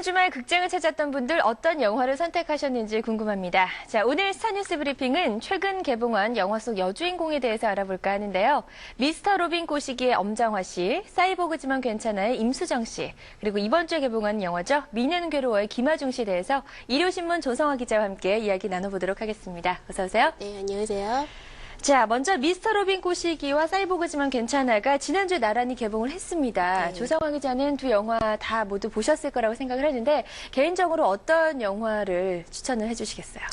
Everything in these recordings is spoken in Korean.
주말 극장을 찾았던 분들 어떤 영화를 선택하셨는지 궁금합니다. 자, 오늘 스타뉴스 브리핑은 최근 개봉한 영화 속 여주인공에 대해서 알아볼까 하는데요. 미스터 로빈 꼬시기의 엄정화 씨, 사이보그지만 괜찮아의 임수정 씨, 그리고 이번 주에 개봉한 영화죠. 미녀는 괴로워의 김하중 씨에 대해서 일요신문 조성화 기자와 함께 이야기 나눠보도록 하겠습니다. 어서 오세요. 네, 안녕하세요. 자, 먼저 미스터 로빈 꼬시기와 사이보그지만 괜찮아가 지난주에 나란히 개봉을 했습니다. 네. 조성화 기자는 두 영화 다 모두 보셨을 거라고 생각을 했는데 개인적으로 어떤 영화를 추천을 해주시겠어요?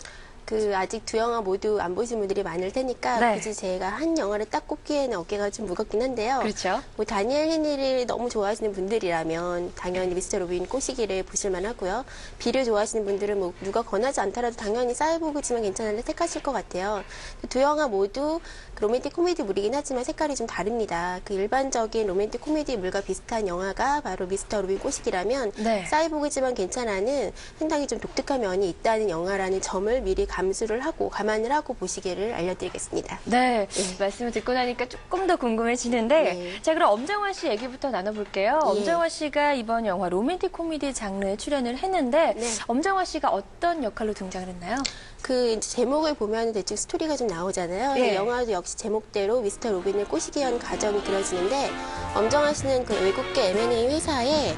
아직 두 영화 모두 안 보신 분들이 많을 테니까 네. 굳이 제가 한 영화를 딱 꼽기에는 어깨가 좀 무겁긴 한데요. 그렇죠. 뭐 다니엘 헤니를 너무 좋아하시는 분들이라면 당연히 미스터 로빈 꼬시기를 보실만 하고요. 비를 좋아하시는 분들은 뭐 누가 권하지 않더라도 당연히 사이보그지만 괜찮은데 택하실 것 같아요. 두 영화 모두 로맨틱 코미디물이긴 하지만 색깔이 좀 다릅니다. 일반적인 로맨틱 코미디물과 비슷한 영화가 바로 미스터 로빈 꼬시기라면 네. 사이보그지만 괜찮아는 상당히 좀 독특한 면이 있다는 영화라는 점을 미리 감안을 하고 보시기를 알려드리겠습니다. 네, 말씀을 듣고 나니까 조금 더 궁금해지는데 네. 자, 그럼 엄정화 씨 얘기부터 나눠볼게요. 예. 엄정화 씨가 이번 영화 로맨틱 코미디 장르에 출연을 했는데 네. 엄정화 씨가 어떤 역할로 등장을 했나요? 이제 제목을 보면 대충 스토리가 좀 나오잖아요. 예. 영화도 역시 제목대로 미스터 로빈을 꼬시기 위한 과정이 그려지는데 엄정화 씨는 외국계 M&A 회사에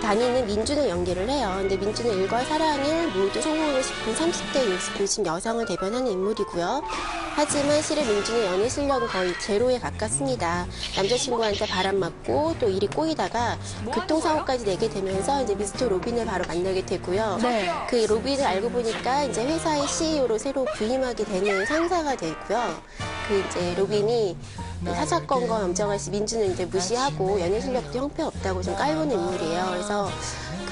다니는 민준을 연기를 해요. 근데 민준은 일과 사랑을 모두 성공하고 싶은 30대 요즘 여성을 대변하는 인물이고요. 하지만 실은 민준의 연애 실력은 거의 제로에 가깝습니다. 남자친구한테 바람맞고 또 일이 꼬이다가 교통사고까지 내게 되면서 이제 미스터 로빈을 바로 만나게 되고요. 네. 로빈을 알고 보니까 이제 회사의 CEO로 새로 부임하게 되는 상사가 되고요. 이제 로빈이 사사건건 엄정화 씨, 민준은 이제 무시하고 연애 실력도 형편없다고 좀 깔보는 인물이에요. 그래서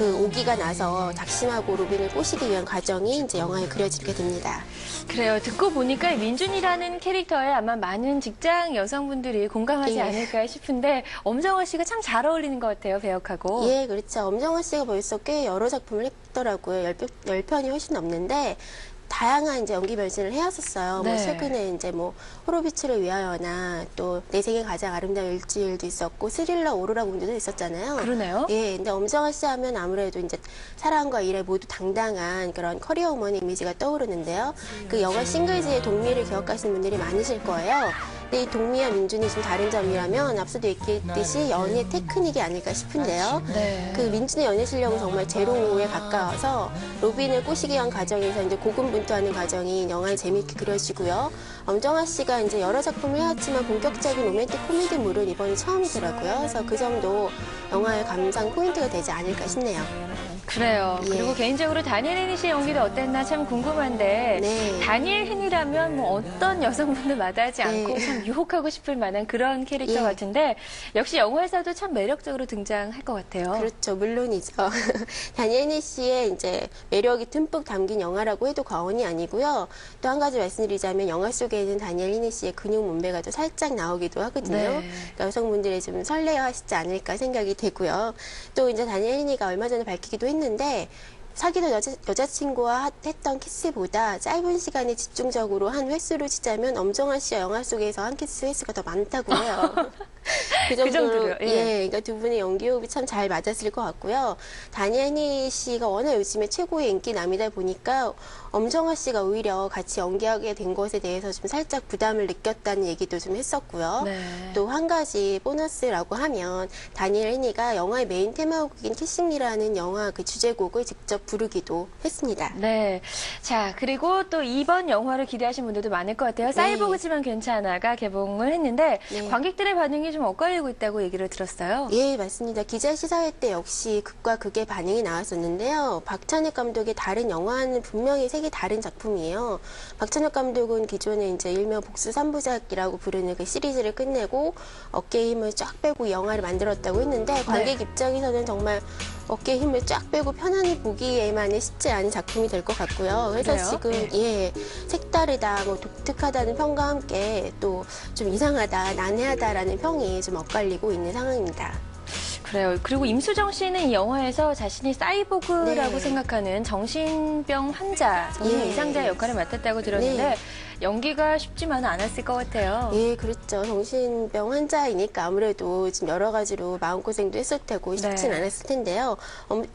오기가 나서 작심하고 로빈을 꼬시기 위한 과정이 이제 영화에 그려지게 됩니다. 그래요. 듣고 보니까 민준이라는 캐릭터에 아마 많은 직장 여성분들이 공감하지 예. 않을까 싶은데 엄정화 씨가 참 잘 어울리는 것 같아요, 배역하고. 예, 그렇죠. 엄정화 씨가 벌써 꽤 여러 작품을 했더라고요. 10편이 훨씬 넘는데 다양한 이제 연기 변신을 해왔었어요. 네. 최근에 이제 호로비츠를 위하여나 또 내 생애 가장 아름다운 일주일도 있었고 스릴러 오로라 공주도 있었잖아요. 그러네요. 예, 근데 엄정화 씨 하면 아무래도 이제 사랑과 일에 모두 당당한 그런 커리어 우먼의 이미지가 떠오르는데요. 영화 싱글즈의 동미를 기억하시는 분들이 많으실 거예요. 근데 이 동미와 민준이 좀 다른 점이라면 앞서도 얘기했듯이 연애 테크닉이 아닐까 싶은데요. 네. 민준의 연애 실력은 정말 제로에 가까워서 로빈을 꼬시기 위한 과정에서 이제 고군분투하는 과정이 영화에 재미있게 그려지고요. 엄정화 씨가 이제 여러 작품을 해왔지만 본격적인 로맨틱 코미디물은 이번이 처음이더라고요. 그래서 그 점도 영화의 감상 포인트가 되지 않을까 싶네요. 그래요. 예. 그리고 개인적으로 다니엘 헤니 씨의 연기도 어땠나 참 궁금한데 네. 다니엘 헤니라면 어떤 여성분도 마다하지 않고 네. 참 유혹하고 싶을 만한 그런 캐릭터 예. 같은데 역시 영화에서도 참 매력적으로 등장할 것 같아요. 그렇죠. 물론이죠. 다니엘 씨의 이제 매력이 듬뿍 담긴 영화라고 해도 과언이 아니고요. 또 한 가지 말씀드리자면 영화 속에는 다니엘 헤니 씨의 근육 몸매가 또 살짝 나오기도 하거든요. 네. 그러니까 여성분들이 좀 설레하시지 않을까 생각이 되고요. 또 이제 다니엘 헤니가 얼마 전에 밝히기도 했는데 사귀던 여자친구와 했던 키스보다 짧은 시간에 집중적으로 한 횟수로 치자면 엄정화 씨와 영화 속에서 한 키스 횟수가 더 많다고 해요. 그 정도로, 그러니까 두 분의 연기 호흡이 참 잘 맞았을 것 같고요. 다니엘 씨가 워낙 요즘에 최고의 인기남이다 보니까 엄정화 씨가 오히려 같이 연기하게 된 것에 대해서 좀 살짝 부담을 느꼈다는 얘기도 좀 했었고요. 네. 또 한 가지 보너스라고 하면 다니엘 헤니가 영화의 메인 테마곡인 키싱미라는 영화 주제곡을 직접 부르기도 했습니다. 네. 자, 그리고 또 이번 영화를 기대하신 분들도 많을 것 같아요. 사이보그지만 괜찮아가 개봉을 했는데 네. 관객들의 반응이 좀 엇갈리고 있다고 얘기를 들었어요. 예, 맞습니다. 기자 시사회 때 역시 극과 극의 반응이 나왔었는데요. 박찬욱 감독의 다른 영화는 분명히 색이 다른 작품이에요. 박찬욱 감독은 기존에 이제 일명 복수 3부작이라고 부르는 그 시리즈를 끝내고 어깨에 힘을 쫙 빼고 이 영화를 만들었다고 했는데 관객 입장에서는 정말 어깨에 힘을 쫙 빼고 편안히 보기에만은 쉽지 않은 작품이 될 것 같고요. 그래서 그래요? 지금 색다르다, 독특하다는 평과 함께 또 좀 이상하다, 난해하다라는 평이 좀 엇갈리고 있는 상황입니다. 그래요. 그리고 임수정 씨는 이 영화에서 자신이 사이보그라고 네. 생각하는 정신병 환자, 정신 예. 이상자의 역할을 맡았다고 들었는데 네. 연기가 쉽지만은 않았을 것 같아요. 예, 그렇죠. 정신병 환자이니까 아무래도 지금 여러 가지로 마음고생도 했을 테고 쉽진 네. 않았을 텐데요.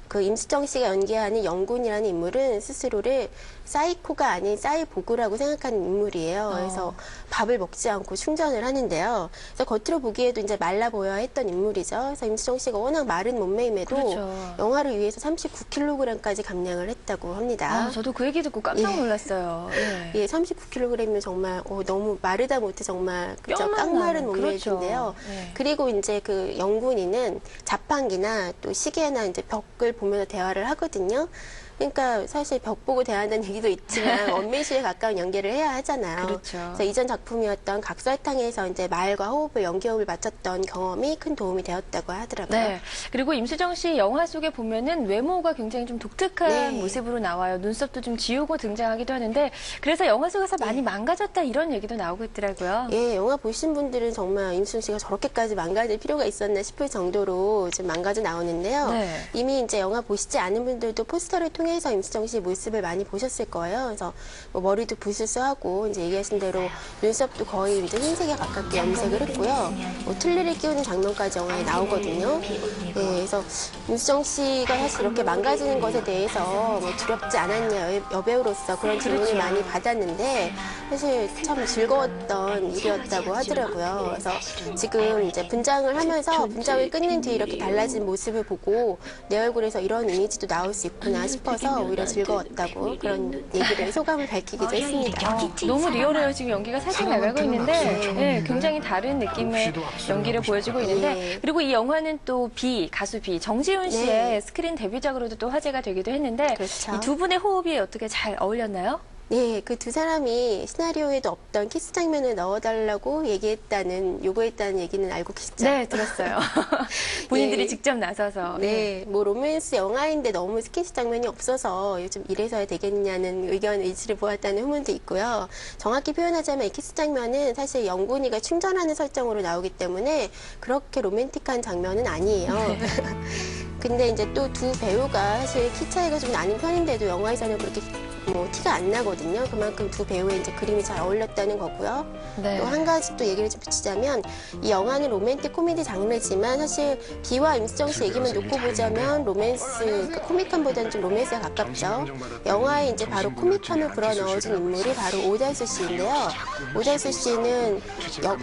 그 임수정 씨가 연기하는 영군이라는 인물은 스스로를 사이코가 아닌 사이보그라고 생각하는 인물이에요. 그래서 밥을 먹지 않고 충전을 하는데요. 그래서 겉으로 보기에도 이제 말라 보여야 했던 인물이죠. 그래서 임수정 씨가 워낙 마른 몸매임에도 그렇죠. 영화를 위해서 39kg까지 감량을 했다고 합니다. 저도 그 얘기 듣고 깜짝 놀랐어요. 예. 예, 39kg이면 정말 너무 마르다 못해 정말 그죠? 뼈만 깡마른 나는, 몸매인데요. 그렇죠. 예. 그리고 이제 그 영군이는 자판기나 또 시계나 이제 벽을 보면서 대화를 하거든요. 그러니까 사실 벽 보고 대화한다는 얘기도 있지만 원맨쇼에 가까운 연기를 해야 하잖아요. 그렇죠. 그래서 이전 작품이었던 각설탕에서 이제 말과 호흡을 연기호흡을 맞췄던 경험이 큰 도움이 되었다고 하더라고요. 네. 그리고 임수정 씨 영화 속에 보면은 외모가 굉장히 좀 독특한 네. 모습으로 나와요. 눈썹도 좀 지우고 등장하기도 하는데 그래서 영화 속에서 많이 망가졌다 이런 얘기도 나오고 있더라고요. 예, 영화 보신 분들은 정말 임수정 씨가 저렇게까지 망가질 필요가 있었나 싶을 정도로 좀 망가져 나오는데요. 네. 이미 이제 영화 보시지 않은 분들도 포스터를 통해서 임수정 씨 모습을 많이 보셨을 거예요. 그래서 뭐 머리도 부스스하고 이제 얘기하신 대로 눈썹도 거의 이제 흰색에 가깝게 염색을 했고요. 뭐 틀니를 끼우는 장면까지 영화에 나오거든요. 예, 그래서 임수정 씨가 사실 이렇게 망가지는 것에 대해서 뭐 두렵지 않았냐 여배우로서 그런 질문을 많이 받았는데 사실 참 즐거웠던 일이었다고 하더라고요. 그래서 지금 이제 분장을 하면서 분장을 끝낸 뒤에 이렇게 달라진 모습을 보고 내 얼굴에서 이런 이미지도 나올 수 있구나 싶어서 오히려 즐거웠다고 그런 얘기를 소감을 밝히기도 했습니다. 너무 리얼해요. 지금 연기가 살짝 나가고 있는데 예, 굉장히 다른 느낌의 연기를 보여주고 있는데 네. 그리고 이 영화는 또 가수 정지훈 씨의 네. 스크린 데뷔작으로도 또 화제가 되기도 했는데 그렇죠. 이 두 분의 호흡이 어떻게 잘 어울렸나요? 네, 그 두 사람이 시나리오에도 없던 키스 장면을 넣어달라고 요구했다는 얘기는 알고 계시죠? 네, 들었어요. 본인들이 예. 직접 나서서. 네, 뭐 로맨스 영화인데 너무 스킨십 장면이 없어서 요즘 이래서야 되겠냐는 의견 일치를 보았다는 후문도 있고요. 정확히 표현하자면 이 키스 장면은 사실 영군이가 충전하는 설정으로 나오기 때문에 그렇게 로맨틱한 장면은 아니에요. 근데 이제 또 두 배우가 사실 키 차이가 좀 나는 편인데도 영화에서는 그렇게 뭐 티가 안 나거든요. 그만큼 두 배우의 이제 그림이 잘 어울렸다는 거고요. 네. 또 한 가지 또 얘기를 좀 붙이자면 이 영화는 로맨틱 코미디 장르지만 사실 기와 임수정 씨 얘기만 놓고 보자면 로맨스 그러니까 코믹함보다는 좀 로맨스에 가깝죠. 영화에 이제 바로 코믹함을 불어넣어준 인물이 바로 오달수 씨인데요. 오달수 씨는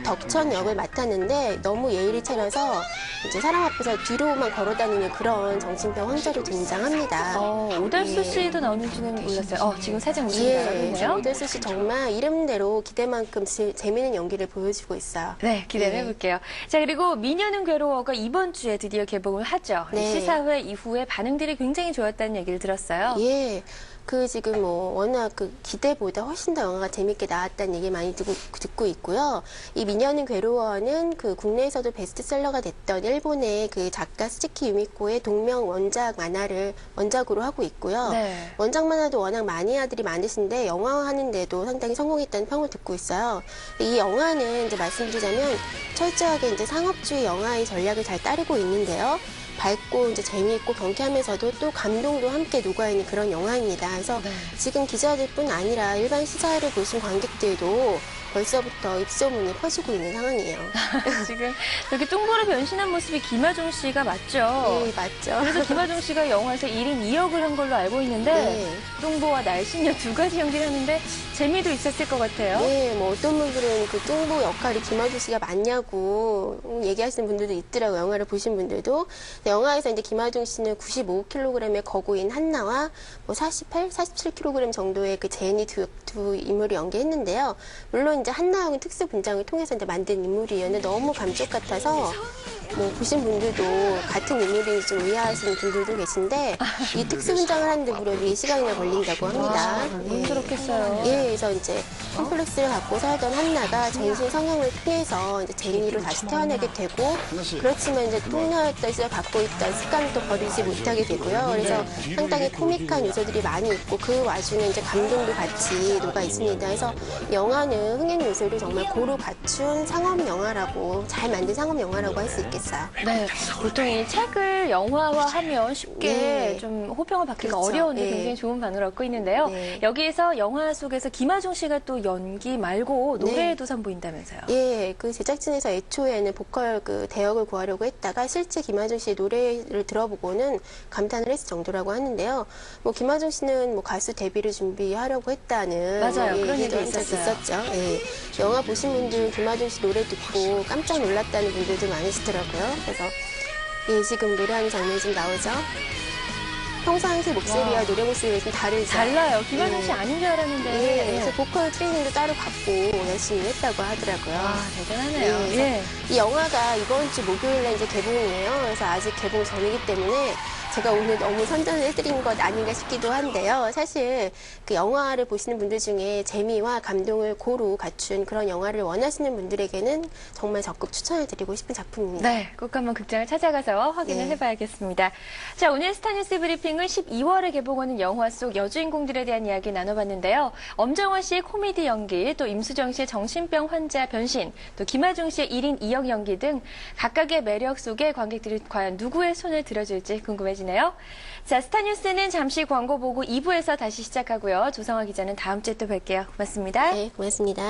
덕천 역을 맡았는데 너무 예의를 차려서 이제 사람 앞에서 뒤로만 걸어다니는 그런 정신병 환자로 등장합니다. 오달수 씨도 나오는지는 몰랐어요. 지금 살짝 웃음이 예, 나거든요. 오달수 씨 정말 이름대로 기대만큼 재미있는 연기를 보여주고 있어요. 네, 기대를 예. 해볼게요. 자, 그리고 미녀는 괴로워가 이번 주에 드디어 개봉을 하죠. 네. 시사회 이후에 반응들이 굉장히 좋았다는 얘기를 들었어요. 예. 그 지금 뭐 워낙 그 기대보다 훨씬 더 영화가 재밌게 나왔다는 얘기 많이 듣고 있고요. 이 미녀는 괴로워는 그 국내에서도 베스트셀러가 됐던 일본의 그 작가 스즈키 유미코의 동명 원작 만화를 원작으로 하고 있고요. 네. 원작 만화도 워낙 마니아들이 많으신데 영화화하는데도 상당히 성공했다는 평을 듣고 있어요. 이 영화는 이제 말씀드리자면 철저하게 이제 상업주의 영화의 전략을 잘 따르고 있는데요. 밝고 이제 재미있고 경쾌하면서도 또 감동도 함께 녹아있는 그런 영화입니다. 그래서 네. 지금 기자들뿐 아니라 일반 시사회를 보신 관객들도 벌써부터 입소문이 퍼지고 있는 상황이에요. 지금 이렇게 뚱보로 변신한 모습이 김하중 씨가 맞죠? 네, 맞죠. 그래서 김하중 씨가 영화에서 1인 2역을 한 걸로 알고 있는데 네. 뚱보와 날씬녀 두 가지 연기를 하는데 재미도 있었을 것 같아요. 네, 뭐 어떤 분들은 그 뚱보 역할이 김하중 씨가 맞냐고 얘기하시는 분들도 있더라고요. 영화를 보신 분들도. 영화에서 이제 김하중 씨는 95kg의 거구인 한나와 뭐 47kg 정도의 그 제니 두 인물을 연기했는데요. 물론 이제 한나영은 특수 분장을 통해서 이제 만든 인물이었는데 너무 감쪽 같아서 뭐 보신 분들도 같은 인물인지 좀 의아하시는 분들도 계신데 이 특수 분장을 하는데 무려 4시간이나 걸린다고 합니다. 힘들었겠어요. 예, 그래서 이제 컴플렉스를 갖고 살던 한나가 전신 성형을 통해서 이제 제니로 다시 태어나게 되고 그렇지만 이제 뚱녀였던 시절 갖고 있던 습관을 또 버리지 못하게 되고요. 그래서 상당히 코믹한 요소들이 많이 있고 그 와중에 이제 감동도 같이 녹아 있습니다. 그래서 영화는 흥행 요소를 정말 고루 갖춘 상업 영화라고, 잘 만든 상업 영화라고 할 수 있겠어요. 네, 보통 이 책을 영화화하면 쉽게 네. 좀 호평을 받기가 그렇죠. 어려운데 네. 굉장히 좋은 반응을 얻고 있는데요. 네. 여기에서 영화 속에서 김하중 씨가 또 연기 말고 노래에도 선보인다면서요. 예, 그 제작진에서 애초에는 보컬 그 대역을 구하려고 했다가 실제 김하중 씨의 노래를 들어보고는 감탄을 했을 정도라고 하는데요. 뭐 김하중 씨는 뭐 가수 데뷔를 준비하려고 했다는 맞아요. 그런 얘기도 얘기 한 적 있었어요. 있었죠. 예. 영화 보신 분들 김하중 씨 노래 듣고 깜짝 놀랐다는 분들도 많으시더라고요. 그래서 예, 지금 노래하는 장면이 좀 나오죠. 평상시 목소리와 와. 노래 목소리가 좀 다르죠. 달라요. 김하중 씨 예. 아닌 줄 알았는데. 예, 그래서 보컬 트레이닝도 따로 받고 열심히 했다고 하더라고요. 아, 대단하네요. 예, 예. 이 영화가 이번 주 목요일에 이제 개봉이에요. 그래서 아직 개봉 전이기 때문에 제가 오늘 너무 선전을 해드린 것 아닌가 싶기도 한데요. 사실 그 영화를 보시는 분들 중에 재미와 감동을 고루 갖춘 그런 영화를 원하시는 분들에게는 정말 적극 추천을 드리고 싶은 작품입니다. 네, 꼭 한번 극장을 찾아가서 확인을 네. 해봐야겠습니다. 자, 오늘 스타뉴스 브리핑은 12월에 개봉하는 영화 속 여주인공들에 대한 이야기 나눠봤는데요. 엄정화 씨의 코미디 연기, 또 임수정 씨의 정신병 환자 변신, 또 김하중 씨의 1인 2역 연기 등 각각의 매력 속에 관객들이 과연 누구의 손을 들어줄지 궁금해지네요. 자, 스타뉴스는 잠시 광고 보고 2부에서 다시 시작하고요. 조성아 기자는 다음 주에 또 뵐게요. 고맙습니다. 네, 고맙습니다.